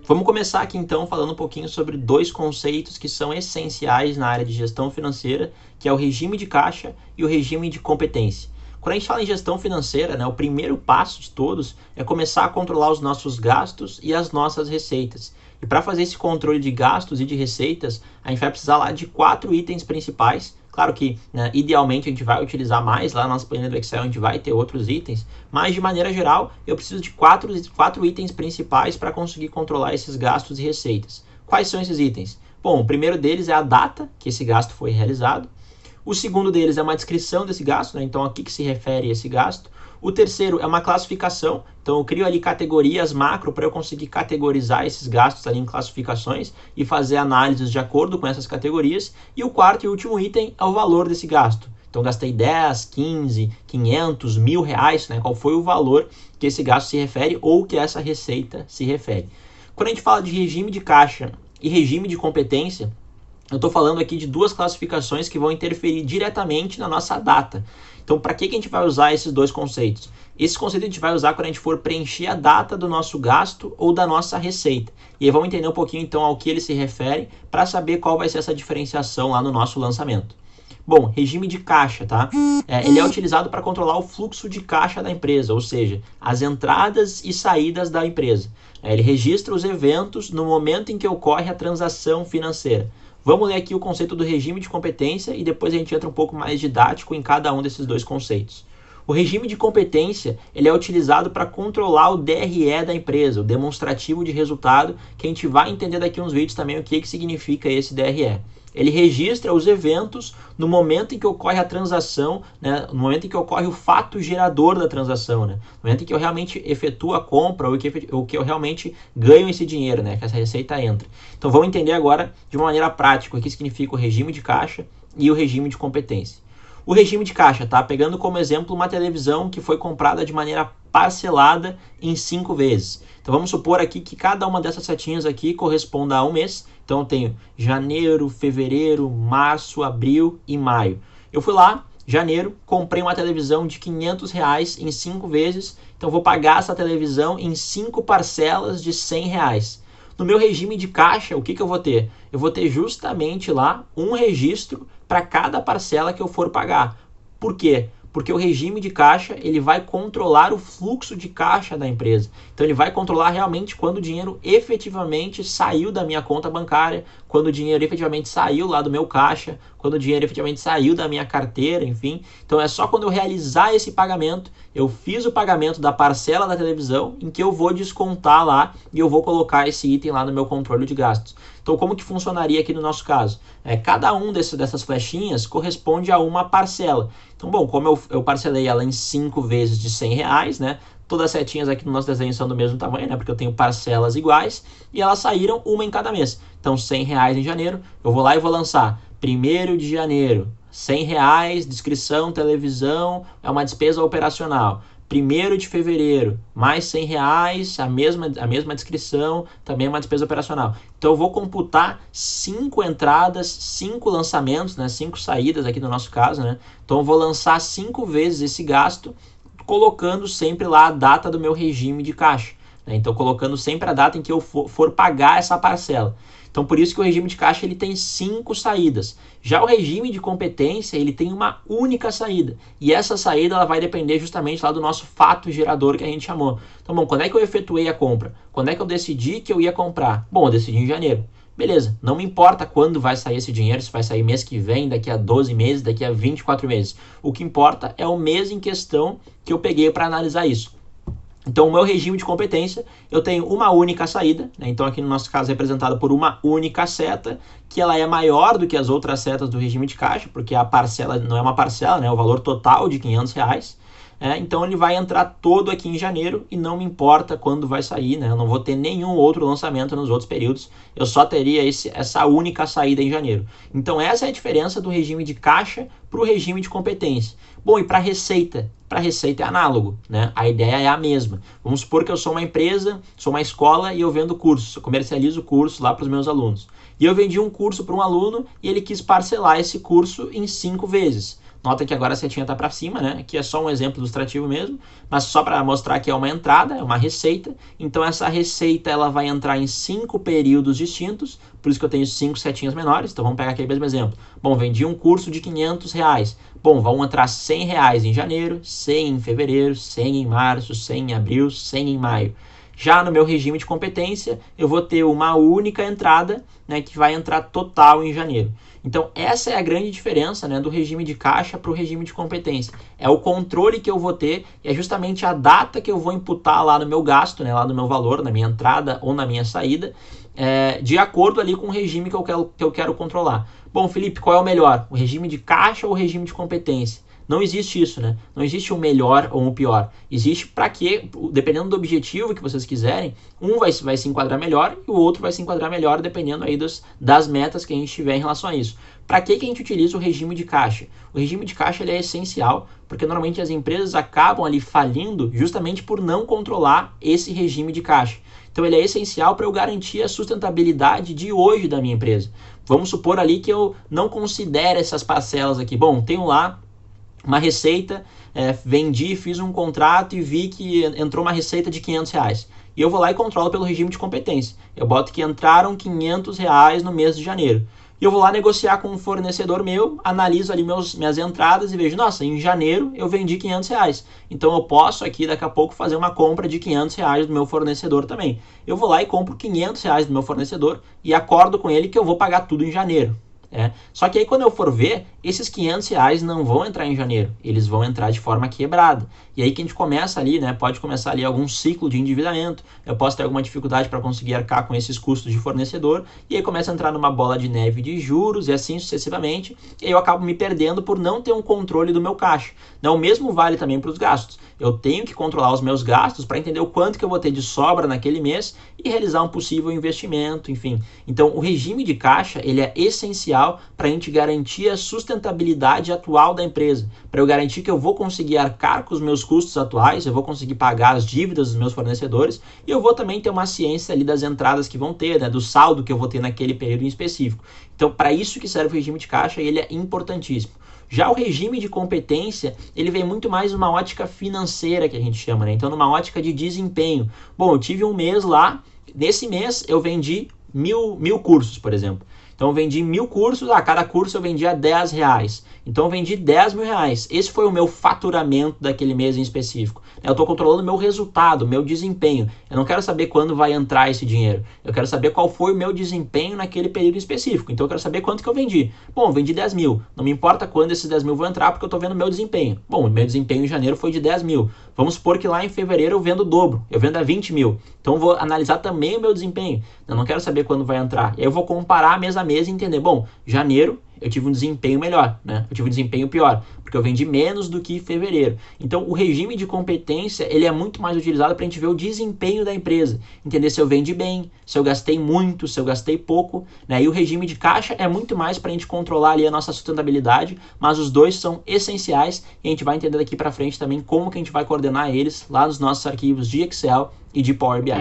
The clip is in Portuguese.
Vamos começar aqui então falando um pouquinho sobre dois conceitos que são essenciais na área de gestão financeira, que é o regime de caixa e o regime de competência. Quando a gente fala em gestão financeira, né, o primeiro passo de todos é começar a controlar os nossos gastos e as nossas receitas. E para fazer esse controle de gastos e de receitas, a gente vai precisar lá de 4 itens principais. Claro que, né, idealmente, a gente vai utilizar mais, lá na nossa planilha do Excel a gente vai ter outros itens, mas de maneira geral, eu preciso de quatro itens principais para conseguir controlar esses gastos e receitas. Quais são esses itens? Bom, o primeiro deles é a data que esse gasto foi realizado. O segundo deles é uma descrição desse gasto, né? Então a que se refere esse gasto. O terceiro é uma classificação, então eu crio ali categorias macro para eu conseguir categorizar esses gastos ali em classificações e fazer análises de acordo com essas categorias. E o quarto e último item é o valor desse gasto. Então gastei 10, 15, 500, R$ 1.000, né? Qual foi o valor que esse gasto se refere ou que essa receita se refere. Quando a gente fala de regime de caixa e regime de competência, eu estou falando aqui de duas classificações que vão interferir diretamente na nossa data. Então, para que a gente vai usar esses dois conceitos? Esse conceito a gente vai usar quando a gente for preencher a data do nosso gasto ou da nossa receita. E aí vamos entender um pouquinho então ao que ele se refere para saber qual vai ser essa diferenciação lá no nosso lançamento. Bom, regime de caixa, tá? Ele é utilizado para controlar o fluxo de caixa da empresa, ou seja, as entradas e saídas da empresa. Ele registra os eventos no momento em que ocorre a transação financeira. Vamos ler aqui o conceito do regime de competência e depois a gente entra um pouco mais didático em cada um desses dois conceitos. O regime de competência ele é utilizado para controlar o DRE da empresa, o demonstrativo de resultado, que a gente vai entender daqui a uns vídeos também o que significa esse DRE. Ele registra os eventos no momento em que ocorre a transação, né? No momento em que ocorre o fato gerador da transação, né? No momento em que eu realmente efetuo a compra ou que eu realmente ganho esse dinheiro, né? Que essa receita entra. Então vamos entender agora de uma maneira prática o que significa o regime de caixa e o regime de competência. O regime de caixa, tá? Pegando como exemplo uma televisão que foi comprada de maneira parcelada em 5 vezes. Então vamos supor aqui que cada uma dessas setinhas aqui corresponda a um mês. Então eu tenho janeiro, fevereiro, março, abril e maio. Eu fui lá, janeiro, comprei uma televisão de R$ 500 em 5 vezes. Então vou pagar essa televisão em 5 parcelas de R$ 100. No meu regime de caixa, o que eu vou ter? Eu vou ter justamente lá um registro para cada parcela que eu for pagar. Por quê? Porque o regime de caixa ele vai controlar o fluxo de caixa da empresa. Então ele vai controlar realmente quando o dinheiro efetivamente saiu da minha conta bancária, quando o dinheiro efetivamente saiu lá do meu caixa, quando o dinheiro efetivamente saiu da minha carteira, enfim. Então é só quando eu realizar esse pagamento, eu fiz o pagamento da parcela da televisão, em que eu vou descontar lá e eu vou colocar esse item lá no meu controle de gastos. Então como que funcionaria aqui no nosso caso? Cada um dessas flechinhas corresponde a uma parcela. Então, bom, como eu parcelei ela em 5 vezes de R$ 100, né? Todas as setinhas aqui no nosso desenho são do mesmo tamanho, né? Porque eu tenho parcelas iguais e elas saíram uma em cada mês. Então, R$ 100 em janeiro, eu vou lá e vou lançar 1º de janeiro, R$ 100, descrição, televisão, é uma despesa operacional. 1º de fevereiro, mais R$ 100, a mesma descrição, também é uma despesa operacional. Então eu vou computar 5 entradas, 5 lançamentos, né, 5 saídas aqui no nosso caso, né? Então eu vou lançar 5 vezes esse gasto, colocando sempre lá a data do meu regime de caixa, né? Então colocando sempre a data em que eu for pagar essa parcela. Então por isso que o regime de caixa ele tem 5 saídas. Já o regime de competência ele tem uma única saída. E essa saída ela vai depender justamente lá do nosso fato gerador que a gente chamou. Então, bom, quando é que eu efetuei a compra? Quando é que eu decidi que eu ia comprar? Bom, eu decidi em janeiro. Beleza, não me importa quando vai sair esse dinheiro, se vai sair mês que vem, daqui a 12 meses, daqui a 24 meses. O que importa é o mês em questão que eu peguei para analisar isso. Então, o meu regime de competência, eu tenho uma única saída, né? Então aqui no nosso caso é representado por uma única seta, que ela é maior do que as outras setas do regime de caixa, porque a parcela não é uma parcela, né? É o valor total de R$ 500. Então ele vai entrar todo aqui em janeiro e não me importa quando vai sair, né? Eu não vou ter nenhum outro lançamento nos outros períodos, eu só teria essa única saída em janeiro. Então essa é a diferença do regime de caixa para o regime de competência. Bom, e para receita? Para receita é análogo, né? A ideia é a mesma. Vamos supor que eu sou uma empresa, sou uma escola e eu vendo cursos, eu comercializo cursos lá para os meus alunos. E eu vendi um curso para um aluno e ele quis parcelar esse curso em 5 vezes. Nota que agora a setinha está para cima, né? Aqui é só um exemplo ilustrativo mesmo, mas só para mostrar que é uma entrada, é uma receita. Então essa receita ela vai entrar em 5 períodos distintos, por isso que eu tenho 5 setinhas menores. Então vamos pegar aquele mesmo exemplo. Bom, vendi um curso de R$500. Bom, vão entrar R$100 em janeiro, 100 em fevereiro, 100 em março, 100 em abril, 100 em maio. Já no meu regime de competência, eu vou ter uma única entrada, né, que vai entrar total em janeiro. Então, essa é a grande diferença, né, do regime de caixa para o regime de competência. É o controle que eu vou ter e é justamente a data que eu vou imputar lá no meu gasto, né, lá no meu valor, na minha entrada ou na minha saída, de acordo ali com o regime que eu quero controlar. Bom, Felipe, qual é o melhor? O regime de caixa ou o regime de competência? Não existe isso, né? Não existe um melhor ou um pior. Existe para quê? Dependendo do objetivo que vocês quiserem, um vai se enquadrar melhor e o outro vai se enquadrar melhor, dependendo aí das metas que a gente tiver em relação a isso. Para que a gente utiliza o regime de caixa? O regime de caixa ele é essencial, porque normalmente as empresas acabam ali falindo justamente por não controlar esse regime de caixa. Então ele é essencial para eu garantir a sustentabilidade de hoje da minha empresa. Vamos supor ali que eu não considere essas parcelas aqui. Bom, tenho lá uma receita, vendi, fiz um contrato e vi que entrou uma receita de R$500. E eu vou lá e controlo pelo regime de competência. Eu boto que entraram R$500 no mês de janeiro. E eu vou lá negociar com um fornecedor meu, analiso ali minhas entradas e vejo, nossa, em janeiro eu vendi R$500. Então eu posso aqui daqui a pouco fazer uma compra de R$500 do meu fornecedor também. Eu vou lá e compro R$500 do meu fornecedor e acordo com ele que eu vou pagar tudo em janeiro. Só que aí quando eu for ver, esses R$500 não vão entrar em janeiro, eles vão entrar de forma quebrada. E aí que a gente começa ali, né? Pode começar ali algum ciclo de endividamento, eu posso ter alguma dificuldade para conseguir arcar com esses custos de fornecedor, e aí começa a entrar numa bola de neve de juros e assim sucessivamente, e aí eu acabo me perdendo por não ter um controle do meu caixa. O mesmo vale também para os gastos. Eu tenho que controlar os meus gastos para entender o quanto que eu vou ter de sobra naquele mês e realizar um possível investimento, enfim. Então, o regime de caixa, ele é essencial para a gente garantir a sustentabilidade atual da empresa, para eu garantir que eu vou conseguir arcar com os meus custos atuais, eu vou conseguir pagar as dívidas dos meus fornecedores e eu vou também ter uma ciência ali das entradas que vão ter, né, do saldo que eu vou ter naquele período em específico. Então, para isso que serve o regime de caixa, ele é importantíssimo. Já o regime de competência, ele vem muito mais numa ótica financeira, que a gente chama, né? Então, numa ótica de desempenho. Bom, eu tive um mês lá, nesse mês eu vendi mil cursos, por exemplo. Então, eu vendi 1000 cursos, cada curso eu vendia R$10. Então, eu vendi R$10.000. Esse foi o meu faturamento daquele mês em específico. Eu estou controlando o meu resultado, o meu desempenho. Eu não quero saber quando vai entrar esse dinheiro. Eu quero saber qual foi o meu desempenho naquele período específico. Então, eu quero saber quanto que eu vendi. Bom, eu vendi 10 mil. Não me importa quando esses 10 mil vão entrar, porque eu estou vendo o meu desempenho. Bom, o meu desempenho em janeiro foi de 10 mil. Vamos supor que lá em fevereiro eu vendo o dobro. Eu vendo a 20 mil. Então, eu vou analisar também o meu desempenho. Eu não quero saber quando vai entrar. E aí eu vou comparar mês a mês e entender, bom, janeiro eu tive um desempenho melhor, né? Eu tive um desempenho pior, porque eu vendi menos do que em fevereiro. Então, o regime de competência, ele é muito mais utilizado para a gente ver o desempenho da empresa, entender se eu vendi bem, se eu gastei muito, se eu gastei pouco, né? E o regime de caixa é muito mais para a gente controlar ali a nossa sustentabilidade, mas os dois são essenciais e a gente vai entender daqui para frente também como que a gente vai coordenar eles lá nos nossos arquivos de Excel e de Power BI.